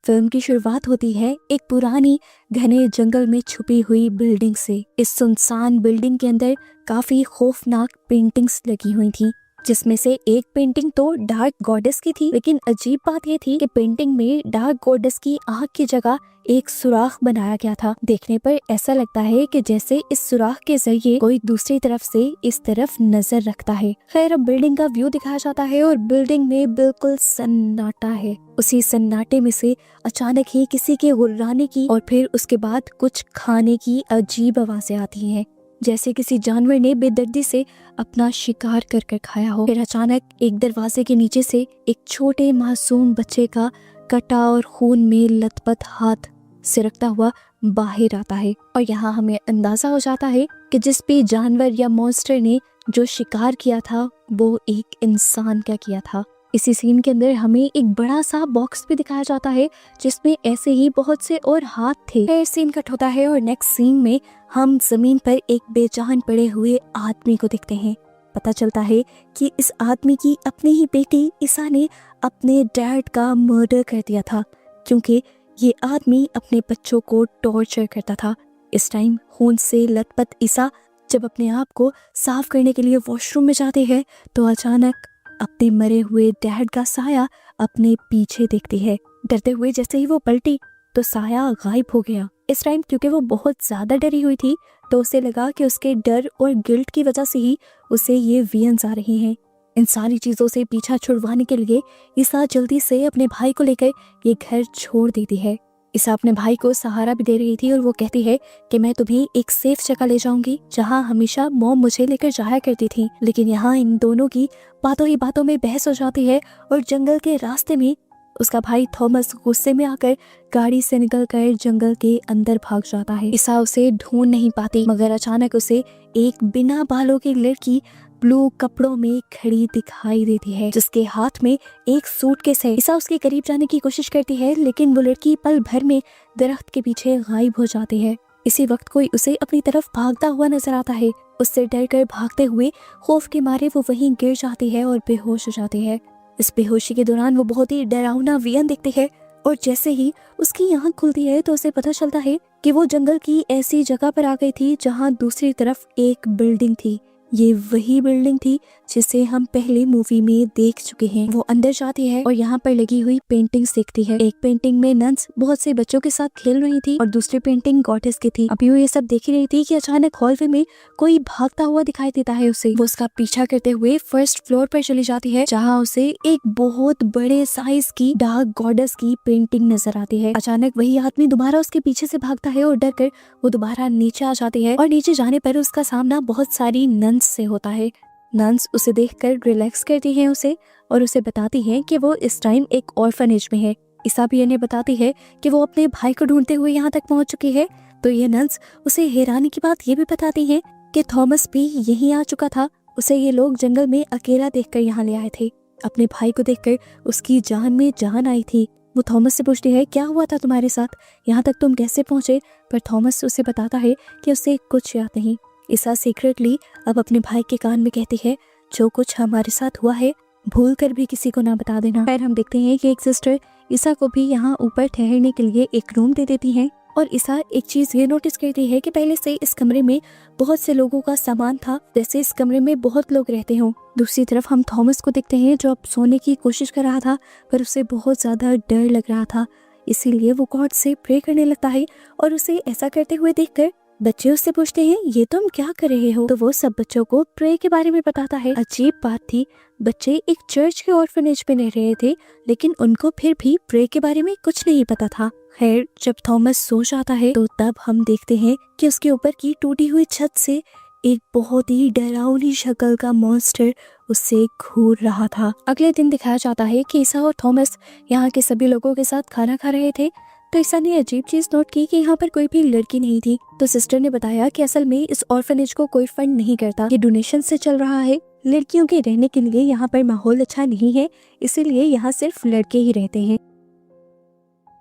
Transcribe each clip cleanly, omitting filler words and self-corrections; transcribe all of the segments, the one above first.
Film की शुरुआत होती है एक पुरानी घने जंगल में छुपी हुई बिल्डिंग से। इस सुनसान बिल्डिंग के अंदर काफी खौफनाक पेंटिंग्स लगी हुई थी, जिसमें से एक पेंटिंग तो डार्क गॉडेस की थी। लेकिन अजीब बात यह थी कि पेंटिंग में डार्क गॉडेस की आँख की जगह एक सुराख बनाया गया था। देखने पर ऐसा लगता है कि जैसे इस सुराख के जरिए कोई दूसरी तरफ से इस तरफ नजर रखता है। खैर, अब बिल्डिंग का व्यू दिखाया जाता है और बिल्डिंग में बिल्कुल सन्नाटा है। उसी सन्नाटे में से अचानक ही किसी के गुर्राने की और फिर उसके बाद कुछ खाने की अजीब आवाजें आती हैं, जैसे किसी जानवर ने बेदर्दी से अपना शिकार कर कर खाया हो। फिर अचानक एक दरवाजे के नीचे से एक छोटे मासूम बच्चे का कटा और खून में लथपथ हाथ सिरकता हुआ बाहर आता है। और यहाँ हमें अंदाजा हो जाता है कि जिस भी जानवर या मॉन्स्टर ने जो शिकार किया था वो एक इंसान का किया था। इसी सीन के अंदर हमें एक बड़ा सा बॉक्स भी दिखाया जाता है जिसमें ऐसे ही बहुत से और हाथ थे। फिर सीन कट होता है और नेक्स्ट सीन में हम जमीन पर एक बेजान पड़े हुए आदमी को देखते हैं। पता चलता है कि इस आदमी की अपनी ही बेटी ईसा ने अपने डैड का मर्डर कर दिया था, क्योंकि ये आदमी अपने बच्चों को टॉर्चर करता था। इस टाइम खून से लथपथ ईसा जब अपने आप को साफ करने के लिए वॉशरूम में जाते हैं तो अचानक अपने मरे हुए डैड का साया अपने पीछे देखती है। डरते हुए जैसे ही वो पलटी तो साया गायब हो गया। इस टाइम क्योंकि वो बहुत ज्यादा डरी हुई थी तो उसे लगा कि उसके डर और गिल्ट की वजह से ही उसे ये विजन्स आ रहे हैं। इन सारी चीजों से पीछा छुड़वाने के लिए ईसा जल्दी से अपने भाई को लेकर ये घर छोड़ देती है। ईसा अपने भाई को सहारा भी दे रही थी और वो कहती है कि मैं तुम्हें एक सेफ जगह ले जाऊंगी जहां हमेशा मॉम मुझे लेकर जाया करती थी। लेकिन यहाँ इन दोनों की बातों ही बातों में बहस हो जाती है और जंगल के रास्ते में उसका भाई थॉमस गुस्से में आकर गाड़ी से निकलकर जंगल के अंदर भाग जाता है। ईसा उसे ढूंढ नहीं पाती, मगर अचानक उसे एक बिना बालों की लड़की ब्लू कपड़ों में खड़ी दिखाई देती है, जिसके हाथ में एक सूटकेस है। ईसा उसके करीब जाने की कोशिश करती है, लेकिन वो लड़की पल भर में दरख्त के पीछे गायब हो जाती है। इसी वक्त कोई उसे अपनी तरफ भागता हुआ नजर आता है। उससे डरकर भागते हुए खौफ के मारे वो वहीं गिर जाती है और बेहोश हो जाती है। इस बेहोशी के दौरान वो बहुत ही डरावना विजन देखती है और जैसे ही उसकी आँख खुलती है तो उसे पता चलता है कि वो जंगल की ऐसी जगह पर आ गई थी जहाँ दूसरी तरफ एक बिल्डिंग थी। ये वही बिल्डिंग थी जिसे हम पहले मूवी में देख चुके हैं। वो अंदर जाती है और यहाँ पर लगी हुई पेंटिंग्स देखती है। एक पेंटिंग में नन्स बहुत से बच्चों के साथ खेल रही थी और दूसरी पेंटिंग गॉडेस की थी। अभी वो ये सब देख ही रही थी कि अचानक हॉलवे में कोई भागता हुआ दिखाई देता है उसे। वो उसका पीछा करते हुए फर्स्ट फ्लोर पर चली जाती है, जहाँ उसे एक बहुत बड़े साइज की डार्क गॉडेस की पेंटिंग नजर आती है। अचानक वही आदमी दोबारा उसके पीछे से भागता है और डर कर वो दोबारा नीचे आ जाती है और नीचे जाने पर उसका सामना बहुत सारी नन्स से होता है। नन्स उसे देखकर रिलैक्स करती हैं उसे और उसे बताती हैं कि वो इस टाइम एक ऑर्फनेज में है। ईसा भी इन्हें बताती है कि वो अपने भाई को ढूंढते हुए यहाँ तक पहुँच चुकी है। तो ये नन्स उसे हैरानी की बात ये भी बताती हैं कि थॉमस भी यहीं आ चुका था। उसे ये लोग जंगल में अकेला देखकर यहाँ ले आए थे। अपने भाई को देखकर उसकी जान में जान आई थी। वो थॉमस से पूछती है, क्या हुआ था तुम्हारे साथ, यहाँ तक तुम कैसे पहुँचे? पर थॉमस उसे बताता है कि उसे कुछ याद नहीं। ईसा सीक्रेटली अब अपने भाई के कान में कहती है, जो कुछ हमारे साथ हुआ है भूल कर भी किसी को ना बता देना। फिर हम देखते हैं कि एक सिस्टर ईसा को भी यहाँ ऊपर ठहरने के लिए एक रूम दे देती हैं और ईसा एक चीज ये नोटिस करती है कि पहले से इस कमरे में बहुत से लोगों का सामान था, जैसे इस कमरे में बहुत लोग रहते हों। दूसरी तरफ हम थॉमस को देखते हैं जो अब सोने की कोशिश कर रहा था, पर उसे बहुत ज्यादा डर लग रहा था, इसीलिए वो गॉड से प्रे करने लगता है और उसे ऐसा करते हुए देखकर बच्चे उससे पूछते हैं, ये तुम क्या कर रहे हो? तो वो सब बच्चों को प्रे के बारे में बताता है। अजीब बात थी, बच्चे एक चर्च के ऑर्फनेज में रह रहे थे, लेकिन उनको फिर भी प्रे के बारे में कुछ नहीं पता था। खैर, जब थॉमस सो जाता है तो तब हम देखते हैं कि उसके ऊपर की टूटी हुई छत से एक बहुत ही डरावनी शक्ल का मॉन्स्टर उससे घूर रहा था। अगले दिन दिखाया जाता है कि ईसा और थॉमस यहाँ के सभी लोगों के साथ खाना खा रहे थे। तो ईसा ने अजीब चीज नोट की कि यहाँ पर कोई भी लड़की नहीं थी। तो सिस्टर ने बताया कि असल में इस ऑर्फनेज को कोई फंड नहीं करता, ये डोनेशन से चल रहा है। लड़कियों के रहने के लिए यहाँ पर माहौल अच्छा नहीं है, इसीलिए यहाँ सिर्फ लड़के ही रहते हैं।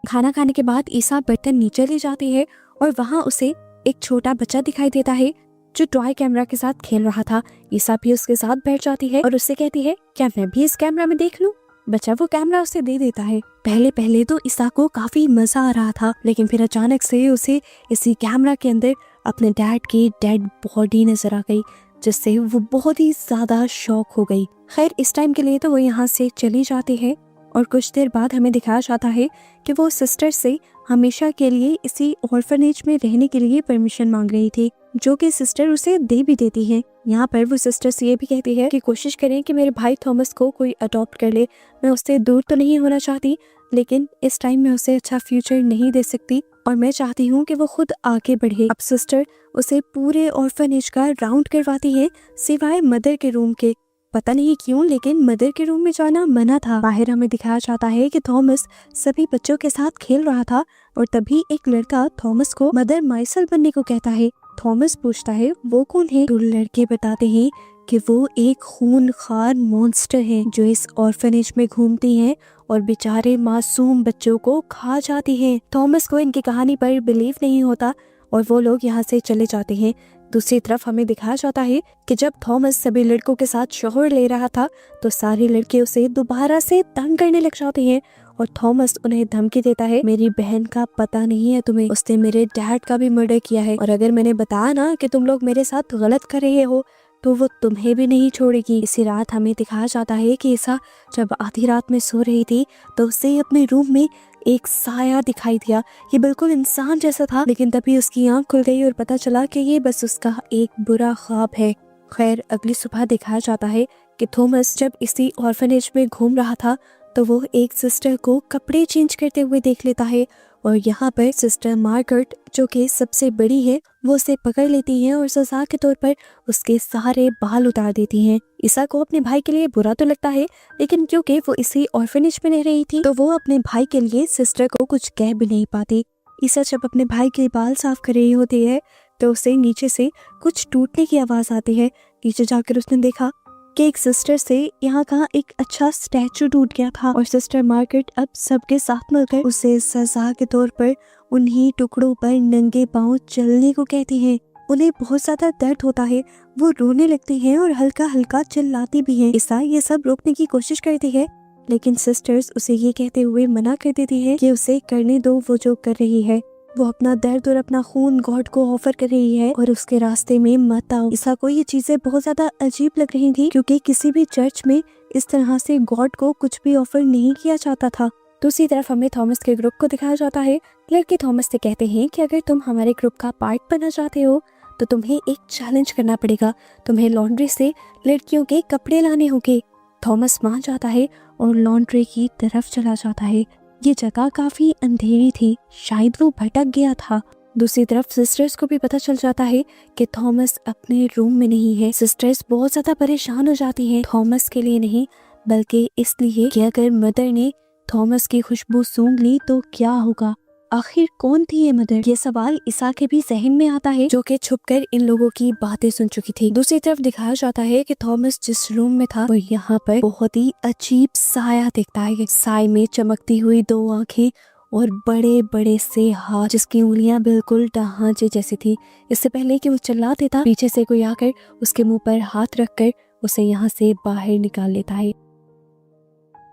खाना खाने के बाद ईसा बर्तन नीचे ले जाती है और वहाँ उसे एक छोटा बच्चा दिखाई देता है जो टॉय कैमरा के साथ खेल रहा था। ईसा भी उसके साथ बैठ जाती है और उससे कहती है, क्या मैं भी इस कैमरा में देख लूं? बच्चा वो कैमरा उसे दे देता है। पहले पहले तो ईसा को काफी मजा आ रहा था, लेकिन फिर अचानक से उसे इसी कैमरा के अंदर अपने डैड की डेड बॉडी नजर आ गई, जिससे वो बहुत ही ज्यादा शॉक हो गई। खैर इस टाइम के लिए तो वो यहाँ से चली जाती है और कुछ देर बाद हमें दिखाया जाता है कि वो सिस्टर से हमेशा के लिए इसी ऑर्फनेज में रहने के लिए परमिशन मांग रही थी, जो कि सिस्टर उसे दे भी देती है। यहाँ पर वो सिस्टर से ये भी कहती है कि कोशिश करें कि मेरे भाई थॉमस को कोई अडॉप्ट कर ले। मैं उससे दूर तो नहीं होना चाहती, लेकिन इस टाइम में उसे अच्छा फ्यूचर नहीं दे सकती और मैं चाहती हूँ कि वो खुद आगे बढ़े। अब सिस्टर उसे पूरे ऑर्फनेज का राउंड करवाती है, सिवाय मदर के रूम के। पता नहीं क्यों, लेकिन मदर के रूम में जाना मना था। बाहर हमें दिखाया जाता है कि थॉमस सभी बच्चों के साथ खेल रहा था और तभी एक लड़का थॉमस को मदर माइसल बनने को कहता है। थॉमस पूछता है वो कौन है, तो लड़के बताते हैं कि वो एक खूनखार मॉन्स्टर है जो इस ऑर्फनेज में घूमती है और बेचारे मासूम बच्चों को खा जाती है। थॉमस को इनकी कहानी पर बिलीव नहीं होता और वो लोग यहाँ से चले जाते हैं। दूसरी तरफ हमें दिखाया जाता है कि जब थॉमस सभी लड़कों के साथ शोहर ले रहा था तो सारे लड़के उसे दोबारा से तंग करने लग जाते हैं और थॉमस उन्हें धमकी देता है, मेरी बहन का पता नहीं है तुम्हें, उसने मेरे डैड का भी मर्डर किया है और अगर मैंने बताया ना कि तुम लोग मेरे साथ गलत कर रहे हो तो वो तुम्हें भी नहीं छोड़ेगी। इसी रात हमें दिखाया जाता है कि ईसा जब आधी रात में सो रही थी तो उसे अपने रूम में एक साया दिखाई दिया। ये बिल्कुल इंसान जैसा था, लेकिन तभी उसकी आंख खुल गई और पता चला कि ये बस उसका एक बुरा ख्वाब है। खैर अगली सुबह दिखाया जाता है कि थॉमस जब इसी ऑर्फनेज में घूम रहा था तो वो एक सिस्टर को कपड़े चेंज करते हुए देख लेता है और यहाँ पर सिस्टर मार्गरेट जो कि सबसे बड़ी है वो उसे पकड़ लेती है और सजा के तौर पर उसके सारे बाल उतार देती हैं। ईसा को अपने भाई के लिए बुरा तो लगता है, लेकिन क्योंकि वो इसी ऑर्फनेज में रह रही थी तो वो अपने भाई के लिए सिस्टर को कुछ कह भी नहीं पाती। ईसा जब अपने भाई के बाल साफ कर रही होती है तो उसे नीचे से कुछ टूटने की आवाज आती है। नीचे जाकर उसने देखा कि एक सिस्टर से यहाँ का एक अच्छा स्टैचू टूट गया था और सिस्टर मार्गरेट अब सबके साथ मिलकर उसे सजा के तौर पर उन्हीं टुकड़ों पर नंगे पांव चलने को कहती है। उन्हें बहुत ज्यादा दर्द होता है, वो रोने लगती हैं और हल्का हल्का चिल्लाती भी हैं। ईसा ये सब रोकने की कोशिश करती है, लेकिन सिस्टर्स उसे ये कहते हुए मना कर देती है कि उसे करने दो वो जो कर रही है। वो अपना दर्द और अपना खून गॉड को ऑफर कर रही है और उसके रास्ते में मत आओ। ईसा को ये चीजें बहुत ज्यादा अजीब लग रही थी, क्योंकि किसी भी चर्च में इस तरह से गॉड को कुछ भी ऑफर नहीं किया जाता था। दूसरी तरफ हमें थॉमस के ग्रुप को दिखाया जाता है। लड़के थॉमस से कहते हैं कि अगर तुम हमारे ग्रुप का पार्ट बनना चाहते हो तो तुम्हें एक चैलेंज करना पड़ेगा, तुम्हें लॉन्ड्री से लड़कियों के कपड़े लाने होंगे। थॉमस मान जाता है और लॉन्ड्री की तरफ चला जाता है। ये जगह काफी अंधेरी थी, शायद वो भटक गया था। दूसरी तरफ सिस्टर्स को भी पता चल जाता है कि थॉमस अपने रूम में नहीं है। सिस्टर्स बहुत ज्यादा परेशान हो जाती हैं, थॉमस के लिए नहीं बल्कि इसलिए कि अगर मदर ने थॉमस की खुशबू सूंघ ली तो क्या होगा। आखिर कौन थी ये मदर? ये सवाल ईसा के भी जहन में आता है, जो कि छुपकर इन लोगों की बातें सुन चुकी थी। दूसरी तरफ दिखाया जाता है कि थॉमस जिस रूम में था वो यहाँ पर बहुत ही अजीब साया दिखता है। साय में चमकती हुई दो आंखें और बड़े बड़े से हाथ, जिसकी उंगलियां बिल्कुल ढांचे जैसी थी। इससे पहले कि वो चिल्ला देता, पीछे से कोई आकर उसके मुंह पर हाथ रखकर उसे यहाँ से बाहर निकाल लेता है।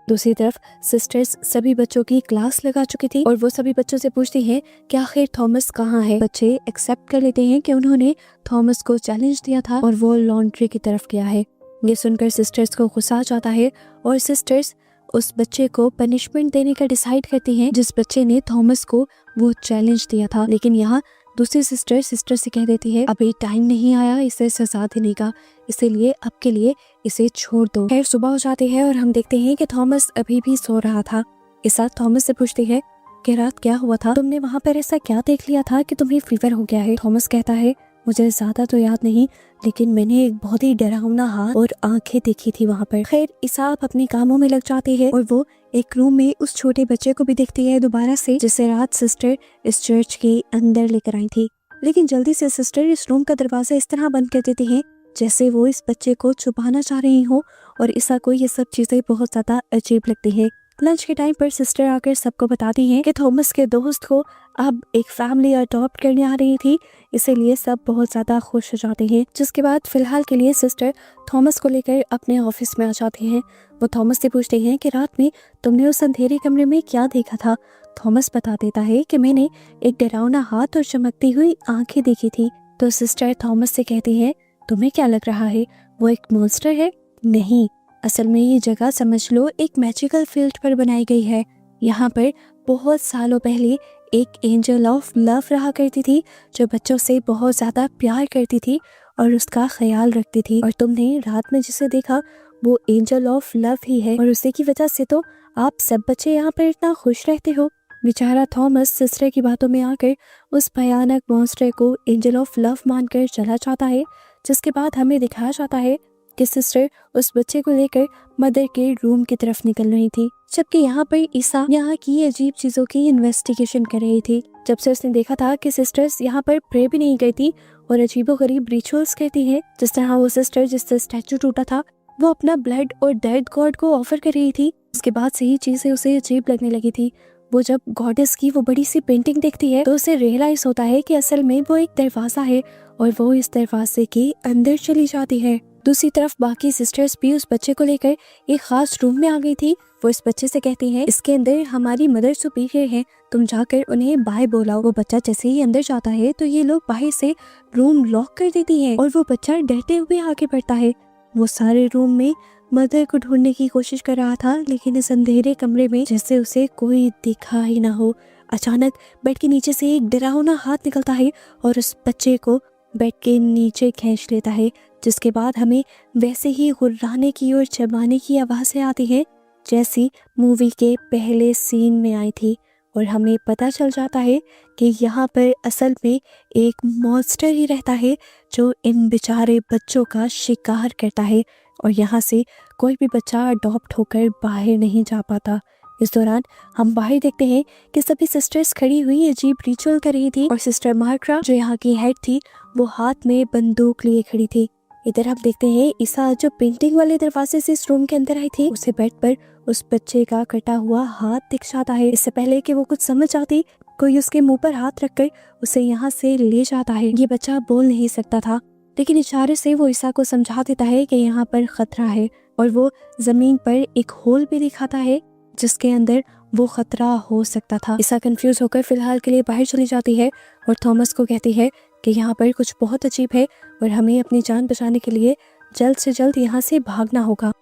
दूसरी तरफ सिस्टर्स सभी बच्चों की क्लास लगा चुकी थी और वो सभी बच्चों से पूछती हैं कि आखिर थॉमस कहाँ है। बच्चे एक्सेप्ट कर लेते हैं कि उन्होंने थॉमस को चैलेंज दिया था और वो लॉन्ड्री की तरफ गया है। ये सुनकर सिस्टर्स को गुस्सा आ जाता है और सिस्टर्स उस बच्चे को पनिशमेंट देने का डिसाइड करती हैं जिस बच्चे ने थॉमस को वो चैलेंज दिया था। लेकिन यहाँ दूसरी सिस्टर से कह देती है अभी टाइम नहीं आया इसे सजा देने का, इसीलिए अब के लिए इसे छोड़ दो। खैर सुबह हो जाती है और हम देखते हैं कि थॉमस अभी भी सो रहा था। ईसा थॉमस से पूछती है कि रात क्या हुआ था, तुमने वहाँ पर ऐसा क्या देख लिया था कि तुम्हें फीवर हो गया है। थॉमस कहता है मुझे ज्यादा तो याद नहीं, लेकिन मैंने एक बहुत ही डरावना हाथ और आंखें देखी थी वहाँ पर। खैर ईसा अपने कामों में लग जाती है और वो एक रूम में उस छोटे बच्चे को भी देखती है दोबारा से, जिसे रात सिस्टर इस चर्च के अंदर लेकर आई थी। लेकिन जल्दी से सिस्टर इस रूम का दरवाजा इस तरह बंद कर देती है जैसे वो इस बच्चे को छुपाना चाह रही हो और ईसा को ये सब चीजें बहुत ज्यादा अजीब लगती है। लंच के टाइम पर सिस्टर आकर सबको बताती हैं कि थॉमस के दोस्त को अब एक फैमिली अडॉप्ट करने आ रही थी, इसीलिए सब बहुत ज़्यादा खुश हो जाते हैं। जिसके बाद फिलहाल के लिए सिस्टर थॉमस को लेकर अपने ऑफिस में आ जाती हैं। वो थॉमस से पूछते हैं कि रात में तुमने उस अंधेरे कमरे में क्या देखा था। थॉमस बता देता है कि मैंने एक डरावना हाथ और चमकती हुई आंखें देखी थी। तो सिस्टर थॉमस से कहती है, तुम्हें क्या लग रहा है, वो एक मॉन्स्टर है? नहीं, असल में ये जगह समझ लो एक मैजिकल फील्ड पर बनाई गई है। यहाँ पर बहुत सालों पहले एक एंजल ऑफ लव रहा करती थी, जो बच्चों से बहुत ज़्यादा प्यार करती थी और उसका ख्याल रखती थी। और तुमने रात में जिसे देखा वो एंजल ऑफ लव ही है, और उसी की वजह से तो आप सब बच्चे यहाँ पर इतना खुश रहते हो। बेचारा थॉमस सिस्टर की बातों में आकर उस भयानक मॉन्स्टर को एंजल ऑफ लव मानकर चला जाता है। जिसके बाद हमें दिखाया जाता है कि सिस्टर उस बच्चे को लेकर मदर के रूम की तरफ निकल रही थी, जबकि यहाँ पर ईसा यहाँ की अजीब चीजों की इन्वेस्टिगेशन कर रही थी। जब से उसने देखा था कि सिस्टर्स यहाँ पर प्रे भी नहीं करती और अजीबोगरीब रिचुअल्स करती हैं, जिस तरह वो सिस्टर जिससे स्टैचू टूटा था वो अपना ब्लड और दर्द गॉड को ऑफर कर रही थी, उसके बाद से ही चीजें उसे अजीब लगने लगी थी। वो जब गॉडेस की वो बड़ी सी पेंटिंग देखती है तो उसे रियलाइज होता है कि असल में वो एक दरवाजा है और वो इस दरवाजे के अंदर चली जाती है। दूसरी तरफ बाकी सिस्टर्स भी उस बच्चे को लेकर एक खास रूम में आ गई थी। वो इस बच्चे से कहती हैं, इसके अंदर हमारी मदर सुपीरियर है, तुम जाकर उन्हें बाहर बुलाओ। वो बच्चा जैसे ही अंदर जाता है तो ये लोग बाहर से रूम लॉक कर देती हैं और वो बच्चा डरते हुए आगे बढ़ता है। वो सारे रूम में मदर को ढूंढने की कोशिश कर रहा था, लेकिन इस अंधेरे कमरे में जैसे उसे कोई दिखा ही ना हो। अचानक बेड के नीचे से एक डरावना हाथ निकलता है और उस बच्चे को बेड के नीचे खींच लेता है, जिसके बाद हमें वैसे ही गुर्राने की और चबाने की आवाज़ें आती हैं जैसी मूवी के पहले सीन में आई थी। और हमें पता चल जाता है कि यहाँ पर असल में एक मॉन्स्टर ही रहता है जो इन बेचारे बच्चों का शिकार करता है और यहाँ से कोई भी बच्चा अडॉप्ट होकर बाहर नहीं जा पाता। इस दौरान हम बाहर देखते हैं कि सभी सिस्टर्स खड़ी हुई अजीब रिचुअल कर रही थी और सिस्टर मार्करा जो यहाँ की हेड थी वो हाथ में बंदूक लिए खड़ी थी। इधर हम देखते हैं ईसा जो पेंटिंग वाले दरवाजे से इस रूम के अंदर आई थी, उसे बेड पर उस बच्चे का कटा हुआ हाथ दिख जाता है। इससे पहले कि वो कुछ समझ आती, कोई उसके मुंह पर हाथ रखकर उसे यहाँ से ले जाता है। ये बच्चा बोल नहीं सकता था, लेकिन इशारे से वो ईसा को समझा देता है कि यहाँ पर खतरा है और वो जमीन पर एक होल भी दिखाता है जिसके अंदर वो खतरा हो सकता था। ईसा कंफ्यूज होकर फिलहाल के लिए बाहर चली जाती है और थॉमस को कहती है कि यहाँ पर कुछ बहुत अजीब है और हमें अपनी जान बचाने के लिए जल्द से जल्द यहाँ से भागना होगा।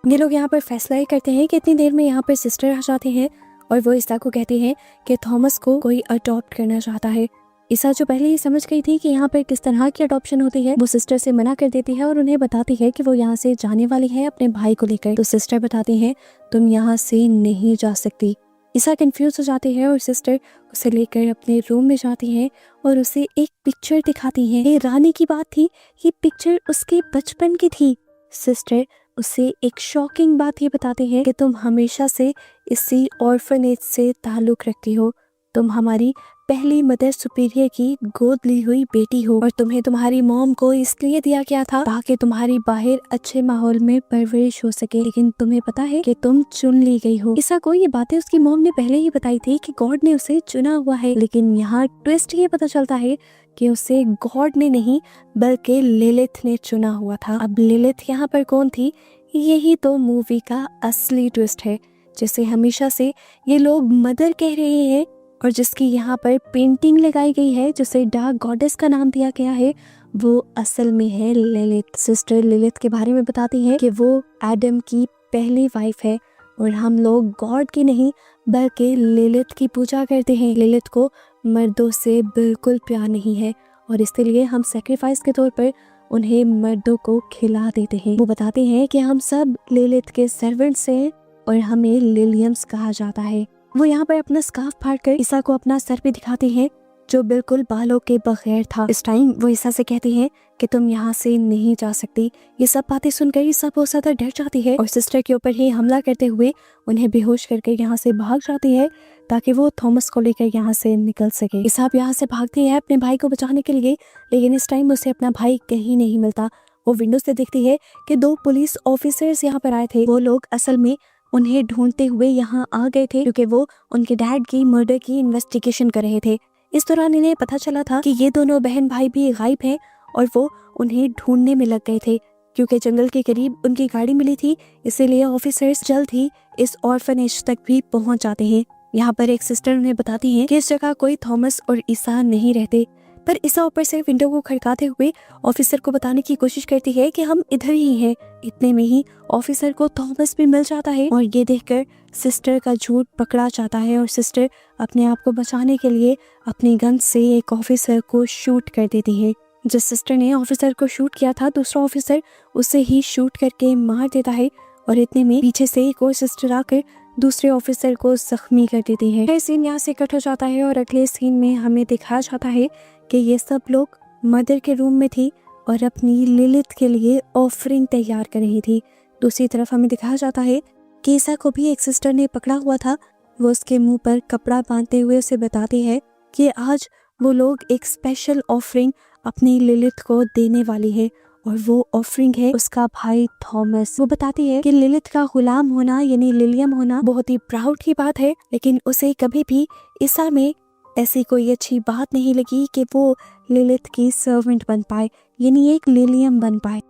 ये लोग यहाँ पर फैसला ही करते हैं कि इतनी देर में यहाँ पर सिस्टर आ जाते हैं और वो ईसा को कहती हैं कि थॉमस को कोई अडॉप्ट करना चाहता है। ईसा जो पहले ही समझ गई थी कि यहाँ पर किस तरह की अडॉप्शन होती है, वो सिस्टर से मना कर देती है और उन्हें बताती है कि वो यहाँ से जाने वाली है अपने भाई को लेकर। तो सिस्टर बताती है, तुम यहाँ से नहीं जा सकती। ईसा कंफ्यूज हो जाती है और सिस्टर उसे लेकर अपने रूम में जाती है और उसे एक पिक्चर दिखाती है। ये रानी की बात थी, ये पिक्चर उसके बचपन की थी। सिस्टर उसे एक शॉकिंग बात ये बताती है कि तुम हमेशा से इसी ऑर्फनेज से ताल्लुक रखती हो, तुम हमारी पहली मदर सुपीरियर की गोद ली हुई बेटी हो और तुम्हें तुम्हारी मॉम को इसलिए दिया गया था ताकि तुम्हारी बाहर अच्छे माहौल में परवरिश हो सके, लेकिन तुम्हें पता है कि तुम चुन ली गई हो। ईसा को ये बातें उसकी मॉम ने पहले ही बताई थी कि गॉड ने उसे चुना हुआ है, लेकिन यहाँ ट्विस्ट ये पता चलता है कि उसे गॉड ने नहीं बल्कि लिलिथ ने चुना हुआ था। अब लिलिथ यहाँ पर कौन थी, यही तो मूवी का असली ट्विस्ट है, जिसे हमेशा से ये लोग मदर कह रहे हैं और जिसकी यहाँ पर पेंटिंग लगाई गई है जिसे डार्क गॉडेस का नाम दिया गया है, वो असल में है लिलिथ। सिस्टर लिलिथ के बारे में बताती है कि वो एडम की पहली वाइफ है और हम लोग गॉड की नहीं बल्कि लिलिथ की पूजा करते हैं। लिलिथ को मर्दों से बिल्कुल प्यार नहीं है और इसलिए हम सेक्रीफाइस के तौर पर उन्हें मर्दों को खिला देते हैं। वो बताते हैं कि हम सब लिलिथ के सर्वेंट्स हैं और हमें लिलियम्स कहा जाता है। वो यहाँ पर अपना स्कार्फ फाड़कर ईसा को अपना सर भी दिखाती है जो बिल्कुल बालों के बगैर था। इस टाइम वो ईसा से कहती है कि तुम यहाँ से नहीं जा सकती। ये सब बातें सुनकर ईसा बहुत ज्यादा डर जाती है और सिस्टर के ऊपर ही हमला करते हुए उन्हें बेहोश करके यहाँ से भाग जाती है ताकि वो थॉमस को लेकर यहाँ से निकल सके। ईसा यहाँ से भागती है अपने भाई को बचाने के लिए, लेकिन इस टाइम उसे अपना भाई कहीं नहीं मिलता। वो विंडो से देखती है कि 2 पुलिस ऑफिसर्स यहाँ पर आए थे। वो लोग असल में उन्हें ढूंढते हुए यहाँ आ गए थे क्योंकि वो उनके डैड की मर्डर की इन्वेस्टिगेशन कर रहे थे। इस दौरान इन्हें पता चला था कि ये दोनों बहन भाई भी गायब हैं और वो उन्हें ढूंढने में लग गए थे। क्योंकि जंगल के करीब उनकी गाड़ी मिली थी, इसीलिए ऑफिसर्स जल्द ही इस ऑर्फनेज तक भी पहुंच जाते हैं। यहाँ पर एक सिस्टर उन्हें बताती है कि इस जगह कोई थॉमस और ईसा नहीं रहते, पर ईसा ऊपर से विंडो को खड़काते हुए ऑफिसर को बताने की कोशिश करती है कि हम इधर ही हैं। इतने में ही ऑफिसर को थॉमस भी मिल जाता है और ये देखकर सिस्टर का झूठ पकड़ा जाता है और सिस्टर अपने आप को बचाने के लिए अपनी गन से एक ऑफिसर को शूट कर देती है। जिस सिस्टर ने ऑफिसर को शूट किया था, दूसरा ऑफिसर उसे ही शूट करके मार देता है और इतने में पीछे से एक और सिस्टर आकर दूसरे ऑफिसर को जख्मी कर देती है। यह सीन यहाँ से कट हो जाता है और अगले सीन में हमें दिखाया जाता है कि ये सब लोग मदर के रूम में थी और अपनी लिलिथ के लिए ऑफरिंग तैयार कर रही थी। दूसरी तरफ हमें दिखाया जाता है कि ईसा को भी एक सिस्टर ने पकड़ा हुआ था। वो उसके मुंह पर कपड़ा बांधते हुए उसे बताती है कि आज वो लोग एक स्पेशल ऑफरिंग अपनी लिलिथ को देने वाली है और वो ऑफरिंग है उसका भाई थॉमस। वो बताती है कि लिलिथ का गुलाम होना यानी लिलियम होना बहुत ही प्राउड की बात है, लेकिन उसे कभी भी ईसा में ऐसी कोई अच्छी बात नहीं लगी कि वो लिलिथ की सर्वेंट बन पाए, यानी एक लिलियम बन पाए।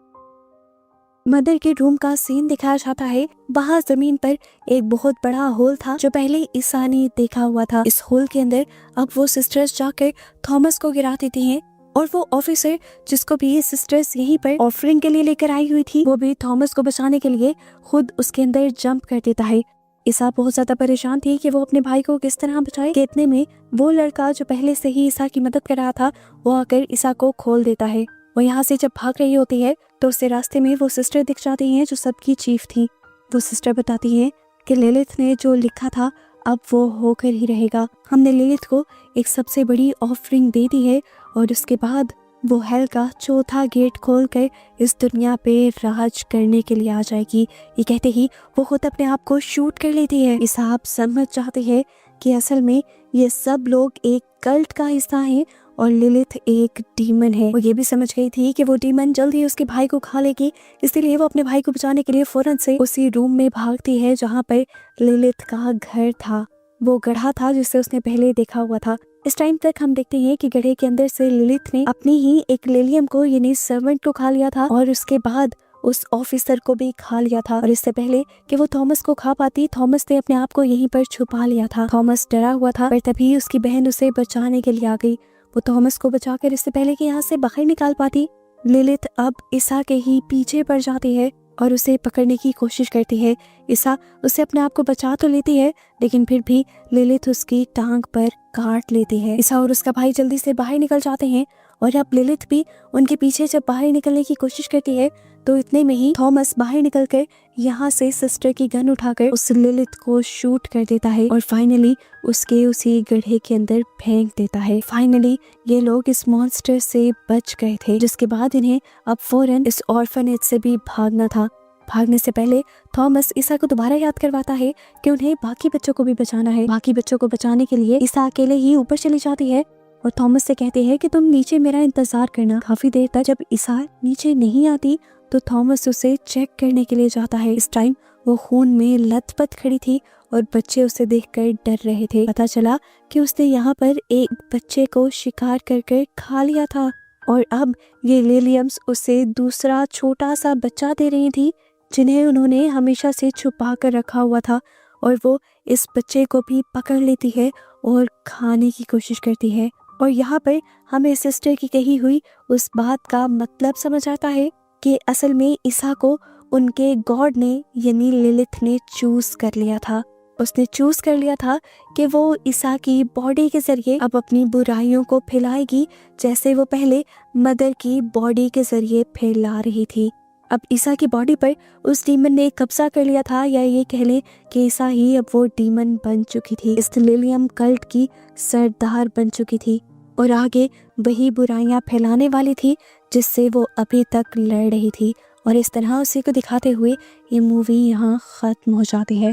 मदर के रूम का सीन दिखाया जाता है। वहाँ जमीन पर एक बहुत बड़ा होल था जो पहले ईसा ने देखा हुआ था। इस होल के अंदर अब वो सिस्टर्स जाकर थॉमस को गिरा देती हैं और वो ऑफिसर जिसको भी ये सिस्टर्स यहीं पर ऑफरिंग के लिए लेकर आई हुई थी, वो भी थॉमस को बचाने के लिए खुद उसके अंदर जंप कर देता है। ईसा बहुत ज्यादा परेशान थी कि वो अपने भाई को किस तरह बचाए। इतने में वो लड़का जो पहले से ही ईसा की मदद कर रहा था, वो आकर ईसा को खोल देता है। वो यहाँ से जब भाग रही होती है तो उससे रास्ते में वो सिस्टर दिख जाती हैं जो सबकी चीफ थी। वो सिस्टर बताती है कि लिलिथ ने जो लिखा था अब वो होकर ही रहेगा। हमने लिलिथ को एक सबसे बड़ी ऑफरिंग दे दी है और उसके बाद वो हेल का चौथा गेट खोलकर इस दुनिया पे राज करने के लिए आ जाएगी। ये कहते ही वो खुद अपने आप को शूट कर लेती है। ईसा आप समझ चाहते हैं कि असल में ये सब लोग एक कल्ट का हिस्सा है और लिलिथ एक डीमन है। वो ये भी समझ गई थी कि वो डीमन जल्द ही उसके भाई को खा लेगी, इसलिए वो अपने भाई को बचाने के लिए फौरन से उसी रूम में भागती है जहाँ पर लिलिथ का घर था, वो गड्ढा था जिसे उसने पहले देखा हुआ था। इस टाइम तक हम देखते हैं कि गड्ढे के अंदर से लिलिथ ने अपनी ही एक लिलियम को यानी सर्वेंट को खा लिया था और उसके बाद उस ऑफिसर को भी खा लिया था। और इससे पहले कि वो थॉमस को खा पाती, थॉमस ने अपने आप को यहीं पर छुपा लिया था। थॉमस डरा हुआ था, पर तभी उसकी बहन उसे बचाने के लिए आ गई। वो थॉमस को बचाकर इससे पहले कि यहाँ से बाहर निकाल पाती, लिलिथ अब ईसा के ही पीछे पड़ जाती है और उसे पकड़ने की कोशिश करती है। ईसा उसे अपने आप को बचा तो लेती है, लेकिन फिर भी लिलिथ उसकी टांग पर काट लेती है। ईसा और उसका भाई जल्दी से बाहर निकल जाते हैं और अब लिलिथ भी उनके पीछे जब बाहर निकलने की कोशिश करती है तो इतने में ही थॉमस बाहर निकलकर यहाँ से सिस्टर की गन उठाकर उस लिलिथ को शूट कर देता है और फाइनली उसके उसी गड्ढे के अंदर फेंक देता है। फाइनली ये लोग इस मॉन्स्टर से बच गए थे, जिसके बाद इन्हें अब फौरन इस ऑर्फनेज से भी भागना था। भागने से पहले थॉमस ईसा को दोबारा याद करवाता है कि उन्हें बाकी बच्चों को भी बचाना है। बाकी बच्चों को बचाने के लिए ईसा अकेले ही ऊपर चली जाती है और थॉमस से कहते हैं कि तुम नीचे मेरा इंतजार करना। काफी देर तक जब ईसा नीचे नहीं आती तो थॉमस उसे चेक करने के लिए जाता है। इस टाइम वो खून में लथपथ खड़ी थी और बच्चे उसे देखकर डर रहे थे। पता चला कि उसने यहाँ पर एक बच्चे को शिकार कर खा लिया था और अब ये लिलियम्स उसे दूसरा छोटा सा बच्चा दे रही थी जिन्हें उन्होंने हमेशा से छुपा कर रखा हुआ था, और वो इस बच्चे को भी पकड़ लेती है और खाने की कोशिश करती है। और यहाँ पर हमें सिस्टर की कही हुई उस बात का मतलब समझ आता है कि असल में ईसा को उनके गॉड ने यानी लिलिथ ने चूज कर लिया था। उसने चूज कर लिया था कि वो ईसा की बॉडी के जरिए अब अपनी बुराइयों को फैलाएगी, जैसे वो पहले मदर की बॉडी के जरिए फैला रही थी। अब ईसा की बॉडी पर उस डीमन ने कब्जा कर लिया था, या ये कह लें कि ईसा ही अब वो डीमन बन चुकी थी, इस लिलियम कल्ट की सरदार बन चुकी थी और आगे वही बुराइयां फैलाने वाली थी जिससे वो अभी तक लड़ रही थी। और इस तरह उसी को दिखाते हुए ये मूवी यहाँ खत्म हो जाती है।